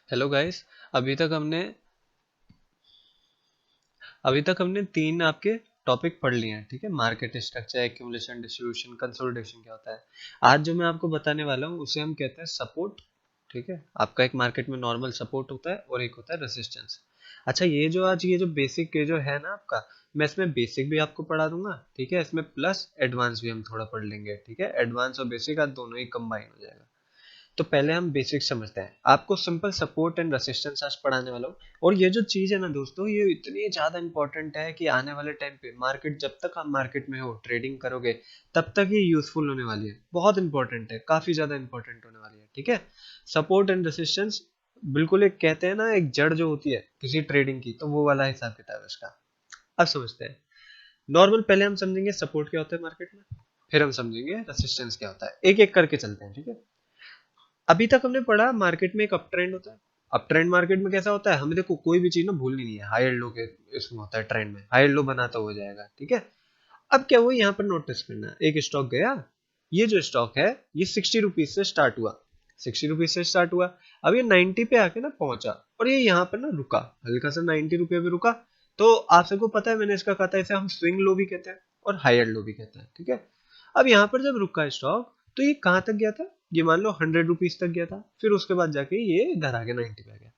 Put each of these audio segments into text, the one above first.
Hello guys. अभी तक हमने अभी तक हमने तीन आपके टॉपिक पढ़ लिए हैं। ठीक है, market structure, accumulation, distribution, consolidation क्या होता है। आज जो मैं आपको बताने वाला हूँ उसे हम कहते हैं सपोर्ट। ठीक है, आपका एक मार्केट में नॉर्मल सपोर्ट होता है और एक होता है रेजिस्टेंस। अच्छा, ये जो आज ये जो बेसिक ये जो है ना आपका, मैं इसमें बेसिक भी आपको पढ़ा दूंगा। ठीक है, इसमें प्लस एडवांस भी हम थोड़ा पढ़ लेंगे। ठीक है, एडवांस और बेसिक आज दोनों ही कंबाइन हो जाएगा। तो पहले हम बेसिक समझते हैं। आपको सिंपल सपोर्ट एंड रेसिस्टेंस आज पढ़ाने वाला हूँ। और ये जो चीज है ना दोस्तों, ये इतनी ज्यादा इंपॉर्टेंट है कि आने वाले टाइम पे मार्केट, जब तक आप मार्केट में हो ट्रेडिंग करोगे, तब तक ये यूजफुल होने वाली है। बहुत इंपॉर्टेंट है, काफी ज्यादा इंपॉर्टेंट होने वाली है। ठीक है, सपोर्ट एंड रेसिस्टेंस बिल्कुल एक कहते हैं ना, एक जड़ जो होती है किसी ट्रेडिंग की, तो वो वाला हिसाब किताब है इसका। अब समझते हैं। नॉर्मल पहले हम समझेंगे सपोर्ट क्या होता है मार्केट में, फिर हम समझेंगे रेसिस्टेंस क्या होता है। एक एक करके चलते हैं। ठीक है, अभी तक हमने पढ़ा मार्केट में एक अप ट्रेंड होता है। अप ट्रेंड मार्केट में कैसा होता है, हमें देखो कोई भी चीज ना भूलनी नहीं है। हाई एंड लो के इसमें होता है, ट्रेंड में हाई एंड लो बनाता हो जाएगा। ठीक है, अब क्या हुआ यहाँ पर नोटिस करना है। एक स्टॉक गया, ये जो स्टॉक है ये 60 रुपीज से स्टार्ट हुआ। 60 रुपीज से स्टार्ट हुआ, अब ये 90 पे आके ना पहुंचा, और ये यहाँ पर ना रुका, हल्का सा 90 रुपये पे रुका। तो आप सबको पता है, मैंने इसका कहा था, इसे हम स्विंग लो भी कहते हैं और हाई एंड लो भी कहते हैं। ठीक है, अब यहाँ पर जब रुका स्टॉक, तो ये कहाँ तक गया था, ये मान लो 100 रुपीज तक गया था। फिर उसके बाद जाके ये इधर आ गया 90 पे आ गया।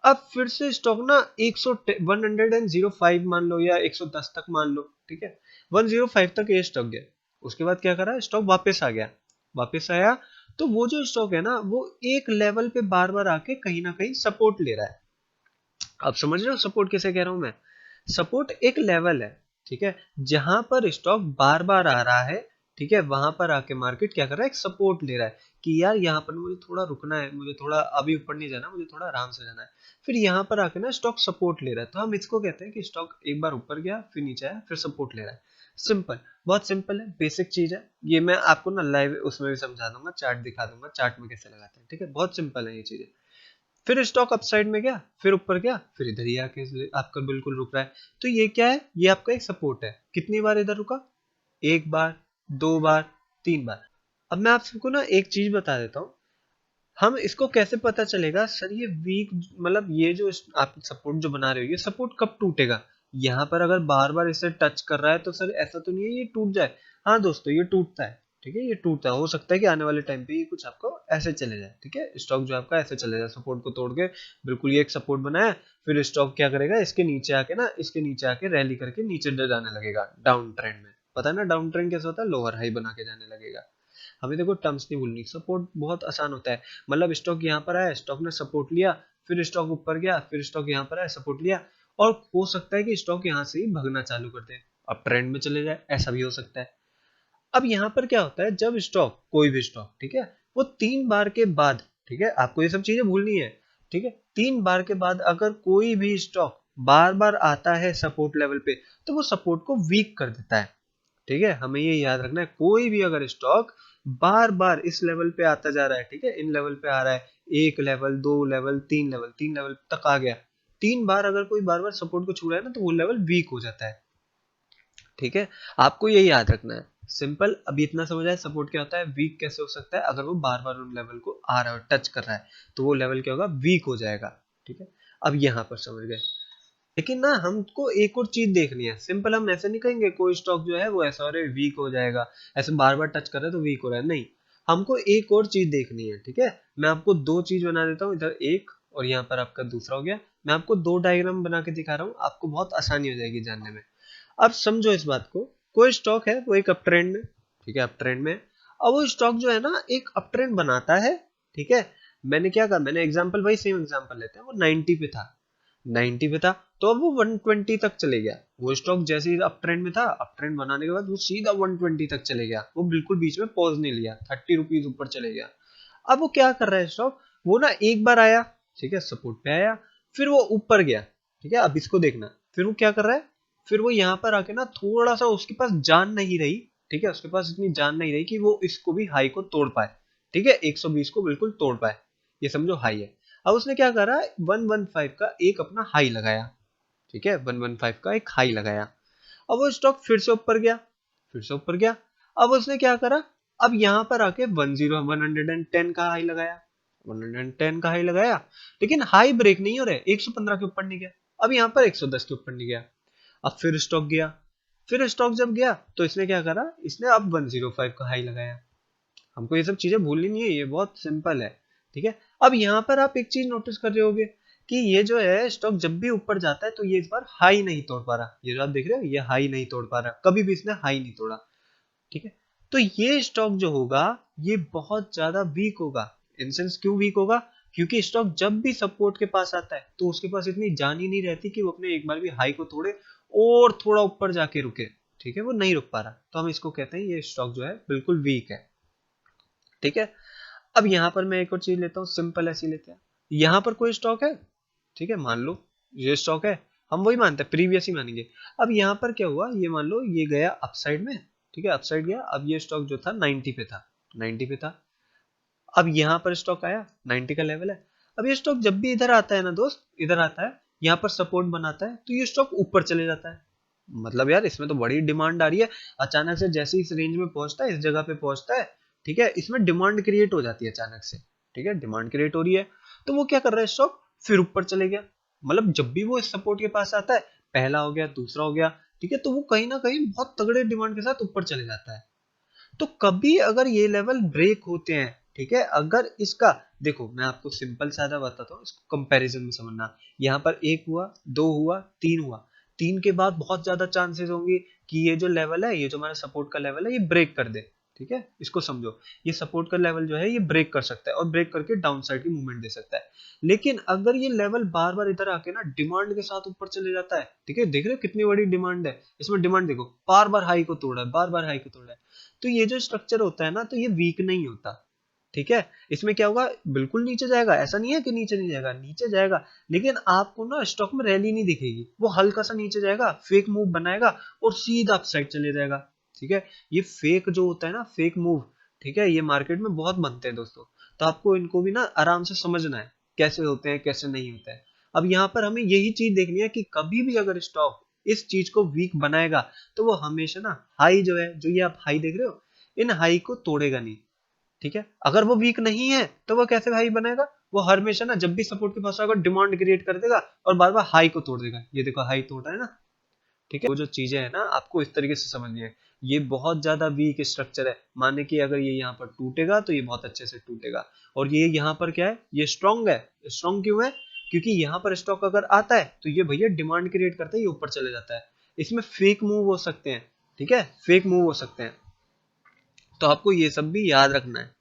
अब फिर से स्टॉक ना 105 मान लो या 110 तक मान लो। ठीक है, 105 तक ये स्टॉक गया। उसके बाद क्या करा, स्टॉक वापस आ गया। वापस आया, तो वो जो स्टॉक है ना, वो एक लेवल पे बार बार आके कहीं ना कहीं सपोर्ट ले रहा है। आप समझ रहे हो सपोर्ट किसे कह रहा हूं मैं। सपोर्ट एक लेवल है, ठीक है, जहां पर स्टॉक बार बार आ रहा है। ठीक है, वहां पर आके मार्केट क्या कर रहा है, एक सपोर्ट ले रहा है कि यार यहाँ पर मुझे थोड़ा रुकना है, मुझे थोड़ा अभी ऊपर नहीं जाना, मुझे थोड़ा आराम से जाना है। फिर यहाँ पर आके ना स्टॉक सपोर्ट ले रहा है, तो हम इसको कहते हैं कि स्टॉक एक बार ऊपर गया, फिर नीचे आया, फिर सपोर्ट ले रहा है। सिंपल, बहुत सिंपल है, बेसिक चीज है। ये मैं आपको ना लाइव उसमें भी समझा दूंगा, चार्ट दिखा दूंगा, चार्ट में कैसे लगाते हैं। ठीक है, बहुत सिंपल है ये चीजें। फिर स्टॉक अपसाइड में गया, फिर ऊपर गया, फिर इधर ही आके आपका बिल्कुल रुक रहा है। तो ये क्या है, ये आपका एक सपोर्ट है। कितनी बार इधर रुका, एक बार, दो बार, तीन बार। अब मैं आप सबको ना एक चीज बता देता हूँ। हम इसको कैसे पता चलेगा सर ये वीक, मतलब ये जो आप सपोर्ट जो बना रहे हो, ये सपोर्ट कब टूटेगा। यहाँ पर अगर बार बार इसे टच कर रहा है, तो सर ऐसा तो नहीं है ये टूट जाए। हाँ दोस्तों, ये टूटता है। ठीक है, ये टूटता है, हो सकता है कि आने वाले टाइम पे ये कुछ आपको ऐसे चले जाए। ठीक है, स्टॉक जो आपका ऐसे चले जाए, सपोर्ट को तोड़ के। बिल्कुल ये एक सपोर्ट बनाया, फिर स्टॉक क्या करेगा, इसके नीचे आके ना, इसके नीचे आके रैली करके नीचे जाने लगेगा डाउन ट्रेंड में। पता है ना डाउन ट्रेंड कैसे होता है, लोअर हाई बना के जाने लगेगा। हमें देखो टर्म्स नहीं भूलनी, सपोर्ट बहुत आसान होता है। मतलब स्टॉक यहाँ पर आया, स्टॉक ने सपोर्ट लिया, फिर स्टॉक ऊपर गया, फिर स्टॉक यहाँ पर आया, सपोर्ट लिया। और हो सकता है कि स्टॉक यहाँ से ही भगना चालू कर दे, अब ट्रेंड में चले जाए, ऐसा भी हो सकता है। अब यहाँ पर क्या होता है, जब स्टॉक, कोई भी स्टॉक, ठीक है, वो 3 बार के बाद, ठीक है, आपको ये सब चीजें भूलनी है। ठीक है, 3 बार के बाद अगर कोई भी स्टॉक बार बार आता है सपोर्ट लेवल पे, तो वो सपोर्ट को वीक कर देता है। ठीक है, हमें ये याद रखना है, कोई भी अगर स्टॉक बार बार इस लेवल पे आता जा रहा है, ठीक है, इन लेवल पे आ रहा है, एक लेवल, दो लेवल, तीन लेवल तक आ गया, 3 बार अगर कोई बार बार सपोर्ट को छू रहा है ना, तो वो लेवल वीक हो जाता है। ठीक है, आपको ये याद रखना है। सिंपल, अभी इतना समझ आया सपोर्ट क्या होता है, वीक कैसे हो सकता है, अगर वो बार बार उन लेवल को आ रहा है, टच कर रहा है, तो वो लेवल क्या होगा, वीक हो जाएगा। ठीक है, अब यहाँ पर समझ गए। लेकिन ना हमको एक और चीज देखनी है। सिंपल, हम ऐसे नहीं कहेंगे कोई स्टॉक जो है वो ऐसा हो रहा है वीक हो जाएगा, ऐसे बार बार टच कर रहा है तो वीक हो रहा है, नहीं। हमको एक और चीज देखनी है। ठीक है, मैं आपको दो चीज बना देता हूँ, इधर एक और यहाँ पर आपका दूसरा हो गया। मैं आपको दो डायग्राम बना के दिखा रहा हूँ, आपको बहुत आसानी हो जाएगी जानने में। अब समझो इस बात को, कोई स्टॉक है वो एक अप ट्रेंड में, ठीक है, अप ट्रेंड में। अब वो स्टॉक जो है ना, एक अप ट्रेंड बनाता है। ठीक है, मैंने क्या कहा, मैंने एग्जांपल, वही सेम एग्जांपल लेते हैं, वो 90 पे था, 90 पे था, तो अब वो 120 तक चले गया। वो स्टॉक जैसे ही अप ट्रेंड में था, अप ट्रेंड बनाने के बाद वो सीधा 120 तक चले गया, वो बिल्कुल बीच में पॉज नहीं लिया, 30 रुपीज ऊपर चले गया। अब वो क्या कर रहा है स्टॉक, वो ना एक बार आया, ठीक है, सपोर्ट पे आया, फिर वो ऊपर गया। ठीक है, अब इसको देखना, फिर वो क्या कर रहा है, फिर वो यहाँ पर आके ना थोड़ा सा, उसके पास जान नहीं रही, ठीक है, उसके पास इतनी जान नहीं रही कि वो इसको भी हाई को तोड़ पाए। ठीक है, 120 को बिल्कुल तोड़ पाए, ये समझो हाई है। अब उसने क्या करा, 115 का एक अपना हाई लगाया। ठीक है, 115 का एक हाई लगाया। अब वो स्टॉक फिर से ऊपर गया, फिर से ऊपर गया। अब उसने क्या करा, अब यहां पर आके 110 का हाई लगाया। 110 का हाई लगाया, लेकिन हाई ब्रेक नहीं हो रहा है, 115 के ऊपर नहीं गया। अब यहाँ पर 110 के ऊपर नहीं गया। अब फिर स्टॉक गया, फिर स्टॉक जब गया तो इसने क्या करा, इसने अब 105 का हाई लगाया। हमको ये सब चीजें भूलनी नहीं है, ये बहुत सिंपल है, ठीक है। अब यहाँ पर आप एक चीज नोटिस कर रहे होगे कि ये जो है स्टॉक जब भी ऊपर जाता है तो ये इस बार हाई नहीं तोड़ पा रहा। ये जो आप देख रहे हो ये हाई नहीं तोड़ पा रहा, कभी भी इसने हाई नहीं तोड़ा, ठीक है। तो ये स्टॉक जो होगा ये बहुत ज्यादा वीक होगा। इन सेंस क्यों वीक होगा, क्योंकि स्टॉक जब भी सपोर्ट के पास आता है तो उसके पास इतनी जान ही नहीं रहती कि वो अपने एक बार भी हाई को तोड़े और थोड़ा ऊपर जाके रुके, ठीक है। वो नहीं रुक पा रहा, तो हम इसको कहते हैं ये स्टॉक जो है बिल्कुल वीक है, ठीक है। अब यहाँ पर मैं एक और चीज लेता हूँ, सिंपल ऐसी लेते हैं। यहाँ पर कोई स्टॉक है, ठीक है, मान लो ये स्टॉक है, हम वही मानते हैं, प्रीवियस ही मानेंगे। अब यहाँ पर क्या हुआ, ये मान लो ये गया अपसाइड में, ठीक है, अपसाइड गया। अब ये स्टॉक जो था 90 पे था, 90 पे था। अब यहाँ पर स्टॉक आया, 90 का लेवल है। अब ये स्टॉक जब भी इधर आता है ना दोस्त, इधर आता है, यहाँ पर सपोर्ट बनाता है, तो ये स्टॉक ऊपर चले जाता है। मतलब यार इसमें तो बड़ी डिमांड आ रही है, अचानक से जैसे इस रेंज में पहुंचता है, इस जगह पे पहुंचता है, ठीक है, इसमें डिमांड क्रिएट हो जाती है अचानक से, ठीक है, डिमांड क्रिएट हो रही है। तो वो क्या कर रहा है, स्टॉक फिर ऊपर चले गया। मतलब जब भी वो इस सपोर्ट के पास आता है, पहला हो गया, दूसरा हो गया, ठीक है, तो वो कहीं ना कहीं बहुत तगड़े डिमांड के साथ ऊपर चले जाता है। तो कभी अगर ये लेवल ब्रेक होते हैं, ठीक है, अगर इसका, देखो मैं आपको सिंपल सादा बताता हूँ, इसको कंपैरिजन में समझना। यहाँ पर एक हुआ, दो हुआ, तीन हुआ, तीन के बाद बहुत ज्यादा चांसेस होंगे कि ये जो लेवल है, ये जो हमारा सपोर्ट का लेवल है, ये ब्रेक कर दे, ठीक है। इसको समझो, ये सपोर्ट का लेवल जो है ये ब्रेक कर सकता है और ब्रेक करके डाउन साइड की मूवमेंट दे सकता है। लेकिन अगर ये लेवल बार बार इधर आके ना डिमांड के साथ ऊपर चले जाता है, ठीक है, देख रहे हो कितनी बड़ी डिमांड है इसमें, डिमांड देखो बार बार हाई को तोड़ा है, बार बार हाई को तोड़ा है, तो ये जो स्ट्रक्चर होता है ना, तो ये वीक नहीं होता, ठीक है। इसमें क्या होगा, बिल्कुल नीचे जाएगा, ऐसा नहीं है कि नीचे नहीं जाएगा, नीचे जाएगा, लेकिन आपको ना स्टॉक में रैली नहीं दिखेगी, वो हल्का सा नीचे जाएगा, फेक मूव बनाएगा और सीधा अप साइड चले जाएगा, ठीक है। ये फेक जो होता है ना, फेक मूव, ठीक है, ये मार्केट में बहुत बनते हैं दोस्तों। तो आपको इनको भी ना आराम से समझना है, कैसे होते हैं कैसे नहीं होते हैं। अब यहाँ पर हमें यही चीज देखनी है कि कभी भी अगर स्टॉक इस चीज को वीक बनाएगा तो वो हमेशा ना हाई जो है, जो ये आप हाई देख रहे हो, इन हाई को तोड़ेगा नहीं, ठीक है। अगर वो वीक नहीं है तो वो कैसे हाई बनाएगा, वो हमेशा ना जब भी सपोर्ट के पास आएगा डिमांड क्रिएट कर देगा और बार बार हाई को तोड़ देगा। ये देखो हाई तोड़ रहा है ना, ठीक है। वो जो चीजें है ना आपको इस तरीके से समझनी है। ये बहुत ज्यादा वीक स्ट्रक्चर है, माने कि अगर ये यहाँ पर टूटेगा तो ये बहुत अच्छे से टूटेगा, और ये यहाँ पर क्या है, ये स्ट्रॉन्ग है। स्ट्रॉन्ग क्यों है, क्योंकि यहाँ पर स्टॉक अगर आता है तो ये भैया डिमांड क्रिएट करता है, ये ऊपर चले जाता है। इसमें फेक मूव हो सकते हैं, ठीक है, फेक मूव हो सकते हैं, तो आपको ये सब भी याद रखना है।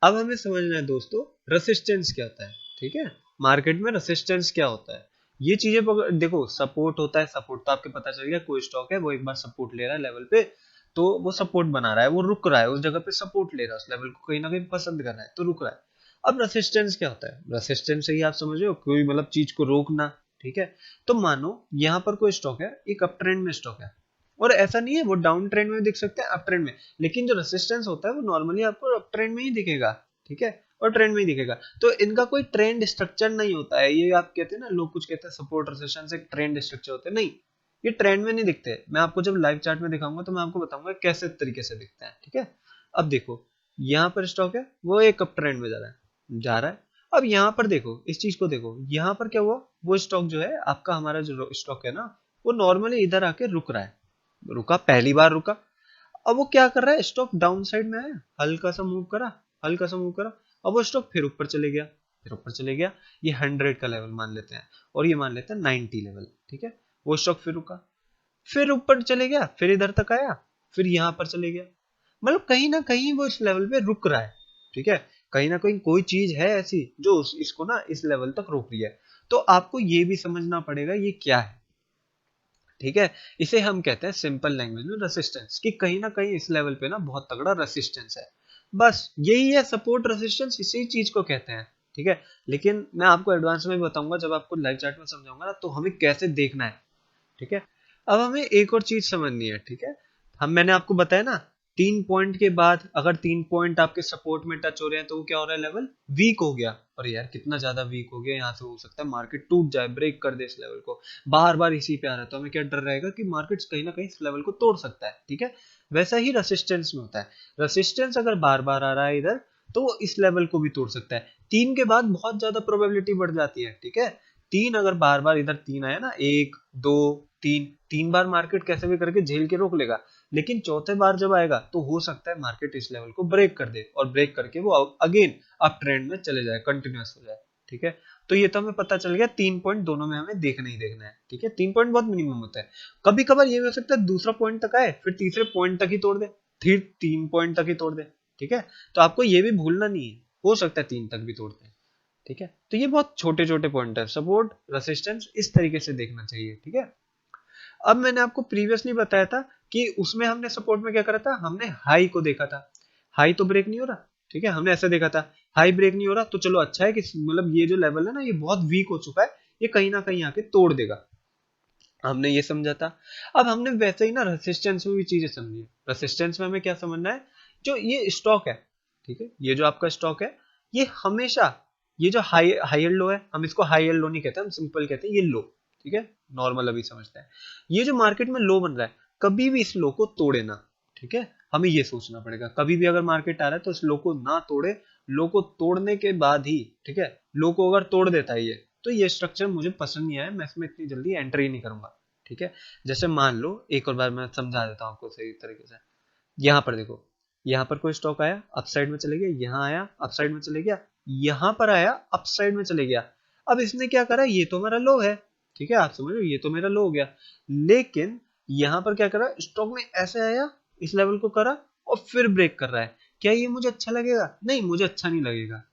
अब हमें समझना है दोस्तों रेसिस्टेंस क्या होता है, ठीक है, मार्केट में रेसिस्टेंस क्या होता है। ये चीजें देखो, सपोर्ट होता है, सपोर्ट तो आपके पता चल गया, कोई स्टॉक है वो एक बार सपोर्ट ले रहा है लेवल पे, तो वो सपोर्ट बना रहा है, वो रुक रहा है उस जगह पे, सपोर्ट ले रहा है, उस लेवल को कहीं ना कहीं पसंद कर रहा है तो रुक रहा है। अब रेसिस्टेंस क्या होता है, रेसिस्टेंस से ही आप समझ रहे हो, कोई मतलब चीज को रोकना, ठीक है। तो मानो यहाँ पर कोई स्टॉक है, एक अप ट्रेंड में स्टॉक है, और ऐसा नहीं है वो डाउन ट्रेंड में दिख सकते हैं, अप ट्रेंड में, लेकिन जो रेसिस्टेंस होता है वो नॉर्मली आपको अप ट्रेंड में ही दिखेगा, ठीक है, और ट्रेंड में ही दिखेगा। तो इनका कोई ट्रेंड स्ट्रक्चर नहीं होता है, ये आप कहते हैं ना, लोग कुछ कहते हैं सपोर्ट रेसिस्टेंस एक ट्रेंड स्ट्रक्चर होते हैं, नहीं, ये ट्रेंड में नहीं दिखते। मैं आपको जब लाइव चार्ट में दिखाऊंगा तो मैं आपको बताऊंगा कैसे तरीके से दिखते हैं, ठीक है। अब देखो यहाँ पर स्टॉक है, वो एक अप ट्रेंड में जा रहा है, जा रहा है। अब यहाँ पर देखो, इस चीज को देखो, यहाँ पर क्या हुआ, वो स्टॉक जो है आपका, हमारा जो स्टॉक है ना, वो नॉर्मली इधर आके रुक रहा है, रुका, पहली बार रुका। अब वो क्या कर रहा है, स्टॉक डाउन साइड में आया, हल्का सा मूव करा, हल्का सा मूव करा, अब वो स्टॉक फिर ऊपर चले गया, फिर ऊपर चले गया। ये 100 का लेवल मान लेते हैं और ये मान लेते हैं 90 लेवल, ठीक है। वो स्टॉक फिर रुका, फिर ऊपर चले गया, फिर इधर तक आया, फिर यहां पर चले गया। मतलब कहीं ना कहीं वो इस लेवल पे रुक रहा है, ठीक है, कहीं ना कहीं कोई चीज है ऐसी जो इसको ना इस लेवल तक रोक रही है। तो आपको ये भी समझना पड़ेगा ये क्या है, ठीक है। इसे हम कहते हैं सिंपल लैंग्वेज में रेसिस्टेंस, कि कहीं ना कहीं इस लेवल पे ना बहुत तगड़ा रेसिस्टेंस है। बस यही है सपोर्ट रेसिस्टेंस, इसी चीज को कहते हैं, ठीक है। लेकिन मैं आपको एडवांस में भी बताऊंगा, जब आपको लाइव चार्ट में समझाऊंगा ना, तो हमें कैसे देखना है, ठीक है। अब हमें एक और चीज समझनी है, ठीक है। मैंने आपको बताया ना, 3 पॉइंट के बाद अगर 3 पॉइंट आपके सपोर्ट में टच हो रहे हैं तो वो क्या हो रहा है, लेवल वीक हो गया। और यार कितना ज्यादा वीक हो गया, यहाँ से हो सकता है मार्केट टूट जाए, ब्रेक कर दे इस लेवल को, बार बार इसी पे आ रहा है, तो हमें क्या डर रहेगा कि मार्केट कहीं ना कहीं इस लेवल को तोड़ सकता है, ठीक है। वैसा ही रेसिस्टेंस में होता है, रेसिस्टेंस अगर बार बार आ रहा है इधर, तो वो इस लेवल को भी तोड़ सकता है। 3 के बाद बहुत ज्यादा प्रोबेबिलिटी बढ़ जाती है, ठीक है। 3 अगर बार बार इधर 3 आया ना, 1 2 3, 3 बार मार्केट कैसे भी करके झेल के रोक लेगा, लेकिन चौथे बार जब आएगा तो हो सकता है मार्केट इस लेवल को ब्रेक कर दे और ब्रेक करके वो अगेन अप ट्रेंड में चले जाए, कंटिन्यूअस हो जाए, ठीक है। तो ये तो हमें पता चल गया 3 पॉइंट दोनों में हमें देखना ही देखना है, ठीक है। 3 पॉइंट बहुत मिनिमम होता है। कभी कभार ये भी हो सकता है दूसरा पॉइंट तक आए फिर तीसरे पॉइंट तक ही तोड़ दे, फिर 3 पॉइंट तक ही तोड़ दे, ठीक है। तो आपको ये भी भूलना नहीं है, हो सकता है 3 तक भी तोड़ते हैं, ठीक है। तो ये बहुत छोटे छोटे पॉइंट है, सपोर्ट रेसिस्टेंस इस तरीके से देखना चाहिए, ठीक है। अब मैंने आपको प्रीवियसली बताया था कि उसमें हमने सपोर्ट में क्या करा था, हमने हाई को देखा था, हाई तो ब्रेक नहीं हो रहा, ठीक है, हमने ऐसा देखा था हाई ब्रेक नहीं हो रहा, तो चलो अच्छा है कि मतलब ये जो लेवल है ना ये बहुत वीक हो चुका है, ये कहीं ना कहीं आके तोड़ देगा, हमने ये समझा था। अब हमने वैसे ही ना रेसिस्टेंस में भी चीजें समझी है। रेसिस्टेंस में हमें क्या समझना है, जो ये स्टॉक है, ठीक है, ये जो आपका स्टॉक है, ये हमेशा ये जो हाई एंड लो है, हम इसको हाई एंड लो नहीं कहते, हम सिंपल कहते हैं ये लो, ठीक है, नॉर्मल अभी समझते हैं। ये जो मार्केट में लो बन रहा है, कभी भी इस लो को तोड़े ना, ठीक है, हमें ये सोचना पड़ेगा, कभी भी अगर मार्केट आ रहा है तो इस लो को ना तोड़े, लो को तोड़ने के बाद ही, ठीक है, लो को अगर तोड़ देता है ये, तो ये स्ट्रक्चर मुझे पसंद नहीं आया, मैं इसमें इतनी जल्दी एंट्री नहीं करूंगा, ठीक है। जैसे मान लो एक और बार मैं समझा देता हूँ आपको सही तरीके से। यहाँ पर देखो, यहाँ पर कोई स्टॉक आया अपसाइड में चले गया, यहाँ आया अपसाइड में चले गया, यहाँ पर आया अपसाइड में चले गया। अब इसने क्या करा, ये तो मेरा लो है, ठीक है, आप समझो ये तो मेरा लो हो गया, लेकिन यहाँ पर क्या करा, स्टॉक में ऐसे आया, इस लेवल को करा और फिर ब्रेक कर रहा है। क्या ये मुझे अच्छा लगेगा? नहीं, मुझे अच्छा नहीं लगेगा,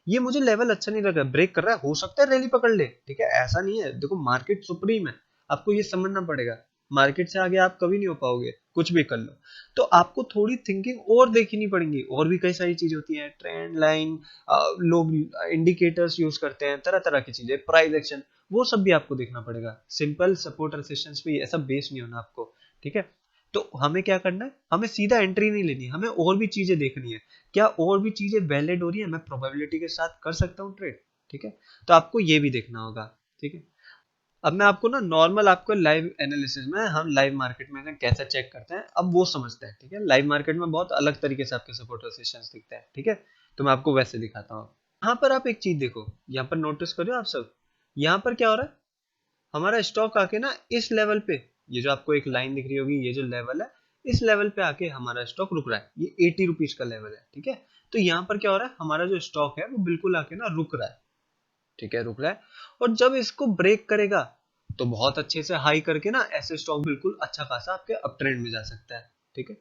ये मुझे लेवल अच्छा नहीं लगा, ब्रेक कर रहा है, हो सकता है रैली पकड़ ले, ठीक है, ऐसा नहीं है, देखो मार्केट सुप्रीम है, आपको ये समझना पड़ेगा, मार्केट से आगे आप कभी नहीं हो पाओगे, कुछ भी कर लो। तो आपको थोड़ी थिंकिंग और देखनी पड़ेगी, और भी कई सारी चीजें होती हैं, ट्रेंड लाइन, लोग इंडिकेटर्स यूज करते हैं, तरह तरह की चीजें, प्राइस एक्शन, वो सब भी आपको देखना पड़ेगा। सिंपल सपोर्ट रेसिस्टेंस पे ऐसा बेस नहीं होना आपको, ठीक है। तो हमें क्या करना है, हमें सीधा एंट्री नहीं लेनी, हमें और भी चीजें देखनी है, क्या और भी चीजें वैलिड हो रही है, मैं प्रोबेबिलिटी के साथ कर सकता हूँ ट्रेड, ठीक है। तो आपको ये भी देखना होगा, ठीक है। अब मैं आपको ना नॉर्मल आपको लाइव एनालिसिस में, हम लाइव मार्केट में कैसे चेक करते हैं अब वो समझते हैं, ठीक है। लाइव मार्केट में बहुत अलग तरीके से आपके सपोर्ट रेजिस्टेंस दिखते हैं, ठीक है, तो मैं आपको वैसे दिखाता हूँ। यहाँ पर आप एक चीज देखो, यहाँ पर नोटिस करो आप सब, यहाँ पर क्या हो रहा है, हमारा स्टॉक आके ना इस लेवल पे, ये जो आपको एक लाइन दिख रही होगी, ये जो लेवल है, इस लेवल पे आके हमारा स्टॉक रुक रहा है, ये 80 रुपीज का लेवल है, ठीक है। तो यहाँ पर क्या हो रहा है, हमारा जो स्टॉक है वो बिल्कुल आके ना रुक रहा है, ठीक है, रुक रहा है, और जब इसको ब्रेक करेगा तो बहुत अच्छे से हाई करके ना ऐसे स्टॉक बिल्कुल अच्छा खासा आपके अप ट्रेंड में जा सकता है, ठीक है।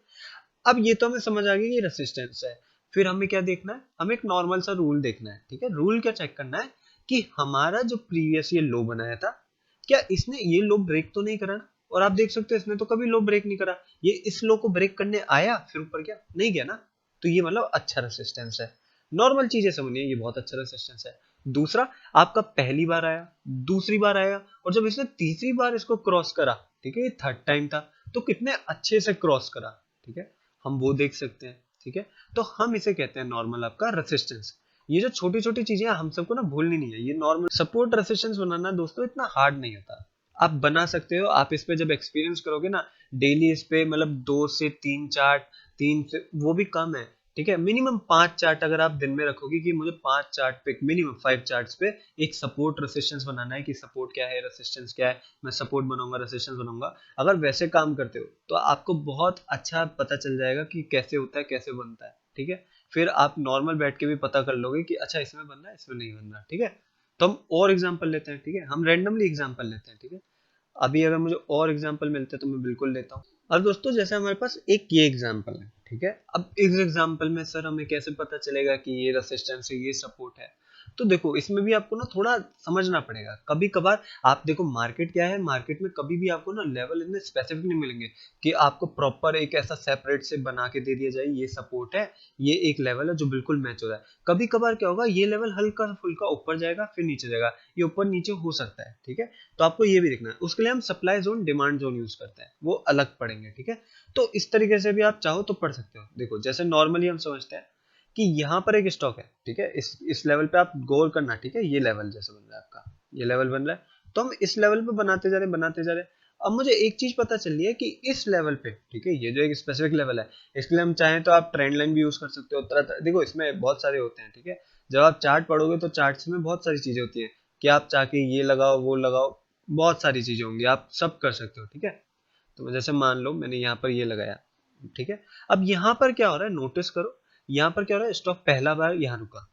अब ये तो हमें समझ आ गया कि रेसिस्टेंस है, फिर हमें क्या देखना है, हमें एक नॉर्मल सा रूल देखना है, ठीक है। रूल क्या चेक करना है कि हमारा जो प्रीवियस ये लो बनाया था, क्या इसने ये लो ब्रेक तो नहीं करा ना, और आप देख सकते हो इसने तो कभी लो ब्रेक नहीं करा, ये इस लो को ब्रेक करने आया फिर ऊपर क्या नहीं गया ना, तो ये मतलब अच्छा रेसिस्टेंस है। नॉर्मल चीजें समझिए, ये बहुत अच्छा रेसिस्टेंस है। दूसरा, आपका पहली बार आया, दूसरी बार आया, और जब इसने तीसरी बार इसको क्रॉस करा, ठीक है, ये थर्ड टाइम था, तो कितने अच्छे से क्रॉस करा, ठीक है, हम वो देख सकते हैं, ठीक है। तो हम इसे कहते हैं नॉर्मल आपका रेसिस्टेंस। ये जो छोटी छोटी चीजें हम सबको ना भूलनी नहीं है, ये नॉर्मल सपोर्ट रेसिस्टेंस बनाना दोस्तों इतना हार्ड नहीं होता, आप बना सकते हो। आप इस पे जब एक्सपीरियंस करोगे ना डेली, इस पे मतलब 2 से 3 चार्ट, 3 से वो भी कम है, ठीक है, मिनिमम 5 चार्ट अगर आप दिन में रखोगे कि मुझे 5 चार्ट पे, मिनिमम 5 चार्ट्स पे एक सपोर्ट रेसिस्टेंस बनाना है, कि सपोर्ट क्या है रेसिस्टेंस क्या है, मैं सपोर्ट बनाऊंगा रेसिस्टेंस बनाऊंगा, अगर वैसे काम करते हो तो आपको बहुत अच्छा पता चल जाएगा कि कैसे होता है, कैसे बनता है, ठीक है। फिर आप नॉर्मल बैठ के भी पता कर लोगे कि अच्छा इसमें बनना है, इसमें नहीं बनना, ठीक है। तो हम और एग्जांपल लेते हैं, ठीक है, हम रैंडमली एग्जांपल लेते हैं, ठीक है। अभी अगर मुझे और एग्जांपल मिलते हैं तो मैं बिल्कुल लेता हूँ। और दोस्तों जैसे हमारे पास एक ये एग्जांपल है, ठीक है, अब इस एग्जांपल में सर हमें कैसे पता चलेगा कि ये रेसिस्टेंस है, ये सपोर्ट है, तो देखो इसमें भी आपको ना थोड़ा समझना पड़ेगा। कभी कभार आप देखो मार्केट क्या है, मार्केट में कभी भी आपको ना लेवल इतने स्पेसिफिक नहीं मिलेंगे कि आपको प्रॉपर एक ऐसा सेपरेट से बना के दे दिया जाए, ये सपोर्ट है, ये एक लेवल है जो बिल्कुल मैच हो रहा है। कभी कभार क्या होगा, ये लेवल हल्का फुल्का ऊपर जाएगा फिर नीचे जाएगा, ये ऊपर नीचे हो सकता है, ठीक है। तो आपको ये भी देखना है, उसके लिए हम supply zone demand zone use करते हैं, वो अलग पढ़ेंगे, ठीक है। तो इस तरीके से भी आप चाहो तो पढ़ सकते हो। देखो जैसे नॉर्मली हम समझते हैं कि यहाँ पर एक स्टॉक है, ठीक है, इस लेवल पे आप गौर करना, ठीक है, ये लेवल जैसे बन रहा है आपका, ये लेवल बन रहा है, तो हम इस लेवल पे बनाते जा रहे, बनाते जा रहे, अब मुझे एक चीज पता चली है कि इस लेवल पे, ठीक है, ये जो एक स्पेसिफिक लेवल है, इसके लिए हम चाहें तो आप ट्रेंड लाइन भी यूज कर सकते हो, तरह देखो इसमें बहुत सारे होते हैं, ठीक है। जब आप चार्ट पढ़ोगे तो चार्ट्स में बहुत सारी चीजें होती हैं कि आप चाह के ये लगाओ वो लगाओ, बहुत सारी चीजें होंगी, आप सब कर सकते हो, ठीक है। तो जैसे मान लो मैंने यहाँ पर ये लगाया, ठीक है। अब यहाँ पर क्या हो रहा है, नोटिस करो, यहाँ पर क्या हो रहा है, स्टॉक पहला बार यहाँ रुका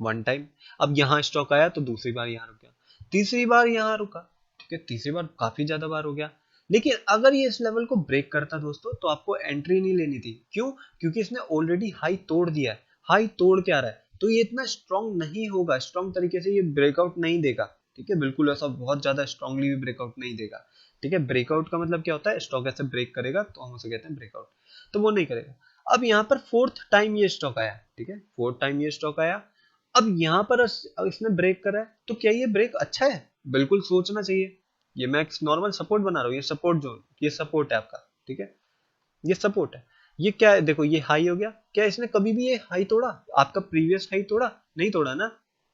वन टाइम, अब यहाँ स्टॉक आया तो दूसरी बार यहाँ रुक गया, तीसरी बार यहाँ रुका, ठीक है, तीसरी बार काफी ज्यादा बार हो गया। लेकिन अगर ये इस लेवल को ब्रेक करता दोस्तों तो आपको एंट्री नहीं लेनी थी, क्यों? क्योंकि इसने ऑलरेडी हाई तोड़ दिया है, हाई तोड़ के आ रहा है, तो ये इतना स्ट्रांग नहीं होगा, स्ट्रांग तरीके से ये ब्रेकआउट नहीं देगा, ठीक है, बिल्कुल ऐसा बहुत ज्यादा स्ट्रांगली भी ब्रेकआउट नहीं देगा, ठीक है। ब्रेकआउट का मतलब क्या होता है, स्टॉक ऐसे ब्रेक करेगा तो हम उसे कहते हैं ब्रेकआउट, तो वो नहीं करेगा। अब यहाँ पर फोर्थ टाइम ये स्टॉक आया, ठीक है, फोर्थ टाइम ये स्टॉक आया, अब यहाँ पर इसने ब्रेक करा है, तो क्या ये ब्रेक अच्छा है? बिल्कुल सोचना चाहिए। ये मैं नॉर्मल सपोर्ट बना रहा हूँ, ये सपोर्ट जोन, ये सपोर्ट है आपका, ठीक है, ये सपोर्ट है। ये क्या है, देखो ये हाई हो गया, क्या इसने कभी भी ये हाई तोड़ा, आपका प्रीवियस हाई तोड़ा? नहीं तोड़ा ना,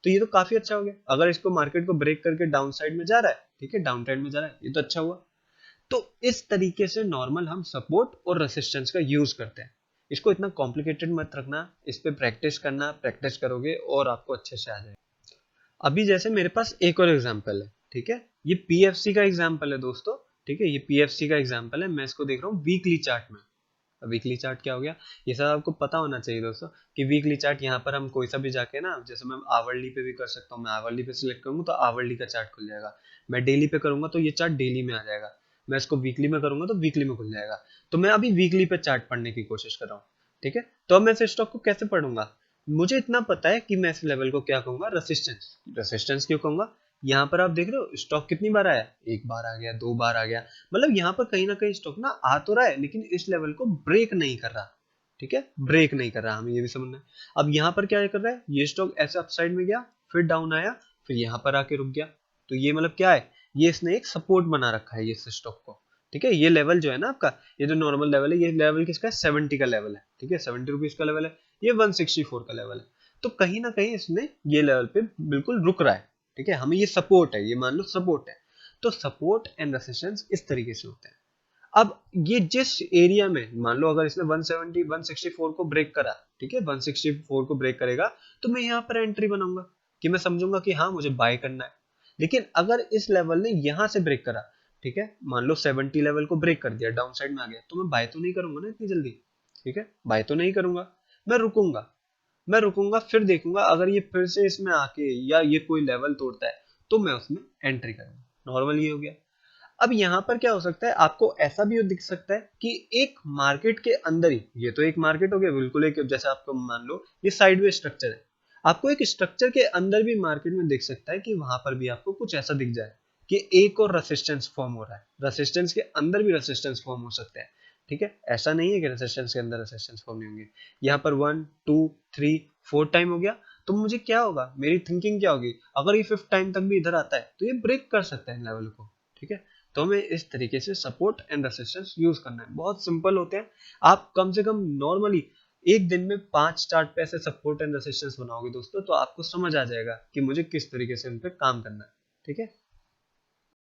तो ये तो काफी अच्छा हो गया। अगर इसको मार्केट को ब्रेक करके डाउन साइड में जा रहा है, ठीक है, डाउन ट्रेंड में जा रहा है, ये तो अच्छा हुआ। तो इस तरीके से नॉर्मल हम सपोर्ट और रेसिस्टेंस का यूज करते हैं। इसको इतना कॉम्प्लिकेटेड मत रखना, इस पे प्रैक्टिस करना, प्रैक्टिस करोगे और आपको अच्छे से आ जाएगा। अभी जैसे मेरे पास एक और एग्जांपल है, ठीक है, ये पीएफसी का एग्जांपल है दोस्तों, ठीक है, ये पीएफसी का एग्जांपल है, मैं इसको देख रहा हूँ वीकली चार्ट में। वीकली चार्ट क्या हो गया, ये सब आपको पता होना चाहिए दोस्तों कि वीकली चार्ट यहाँ पर हम कोई सा भी जाके ना, जैसे मैं आवरली पे भी कर सकता हूँ, मैं आवरली पे सिलेक्ट करूंगा तो आवरली का चार्ट खुल जाएगा, मैं डेली पे करूंगा तो ये चार्ट डेली में आ जाएगा, मैं इसको वीकली में करूंगा तो वीकली में खुल जाएगा। तो मैं अभी वीकली पे चार्ट पढ़ने की कोशिश कर रहा हूँ, ठीक है। तो अब मैं इस स्टॉक को कैसे पढ़ूंगा, मुझे इतना पता है कि मैं इस लेवल को क्या कहूंगा, रेसिस्टेंस। रेसिस्टेंस क्यों कहूंगा, यहाँ पर आप देख रहे हो स्टॉक कितनी बार आया, एक बार आ गया, दो बार आ गया, मतलब यहाँ पर कहीं ना कहीं स्टॉक ना आ तो रहा है लेकिन इस लेवल को ब्रेक नहीं कर रहा, ठीक है, ब्रेक नहीं कर रहा, हमें ये भी समझना है। अब यहाँ पर क्या कर रहा है, ये स्टॉक ऐसे अपसाइड में गया, फिर डाउन आया, फिर यहाँ पर आके रुक गया, तो ये मतलब क्या है, ये इसने एक सपोर्ट बना रखा है ये स्टॉक को, ठीक है। ये लेवल जो है ना आपका, ये जो नॉर्मल लेवल है, ये लेवल किसका है, 70 का लेवल है, ठीक है, 70 रुपीज का लेवल है, ये 164 का लेवल है, तो कहीं ना कहीं इसने ये लेवल पे बिल्कुल रुक रहा है, ठीक है, हमें ये सपोर्ट है, ये मान लो सपोर्ट है। तो सपोर्ट एंड रेसिस्टेंस इस तरीके से होते हैं। अब ये जिस एरिया में, मान लो अगर इसने 170 164 को ब्रेक करा, ठीक है, 164 को ब्रेक करेगा, तो मैं यहाँ पर एंट्री बनाऊंगा कि मैं समझूंगा कि हाँ मुझे बाय करना है। लेकिन अगर इस लेवल ने यहाँ से ब्रेक करा, ठीक है, मान लो 70 लेवल को ब्रेक कर दिया, डाउन साइड में आ गया, तो मैं बाय तो नहीं करूंगा ना इतनी जल्दी, ठीक है, बाय तो नहीं करूंगा, मैं रुकूंगा, मैं रुकूंगा, फिर देखूंगा अगर ये फिर से इसमें आके या ये कोई लेवल तोड़ता है तो मैं उसमें एंट्री करूंगा। नॉर्मल ये हो गया। अब यहाँ पर क्या हो सकता है, आपको ऐसा भी दिख सकता है कि एक मार्केट के अंदर ही, ये तो एक मार्केट हो गया बिल्कुल, एक जैसे आपको मान लो ये साइडवे स्ट्रक्चर है, आपको एक स्ट्रक्चर के अंदर भी मार्केट में दिख सकता है कि वहां पर भी आपको कुछ ऐसा दिख जाए कि एक और रेसिस्टेंस फॉर्म हो रहा है, रेसिस्टेंस के अंदर भी रेसिस्टेंस फॉर्म हो सकते हैं, ठीक है। ऐसा नहीं है कि रेसिस्टेंस के अंदर रेसिस्टेंस फॉर्म नहीं होंगे। यहाँ पर 1 2 3 4 टाइम हो गया, तो मुझे क्या होगा, मेरी थिंकिंग क्या होगी, अगर ये 5th टाइम तक भी इधर आता है तो ये ब्रेक कर सकता है लेवल को, ठीक है। तो हमें इस तरीके से सपोर्ट एंड रेसिस्टेंस यूज करना है, बहुत सिंपल होते हैं। आप कम से कम नॉर्मली एक दिन में 5 चार्ट पे ऐसे सपोर्ट एंड रेसिस्टेंस बनाओगे दोस्तों, तो आपको समझ आ जाएगा कि मुझे किस तरीके से उन पे काम करना है, ठीक है।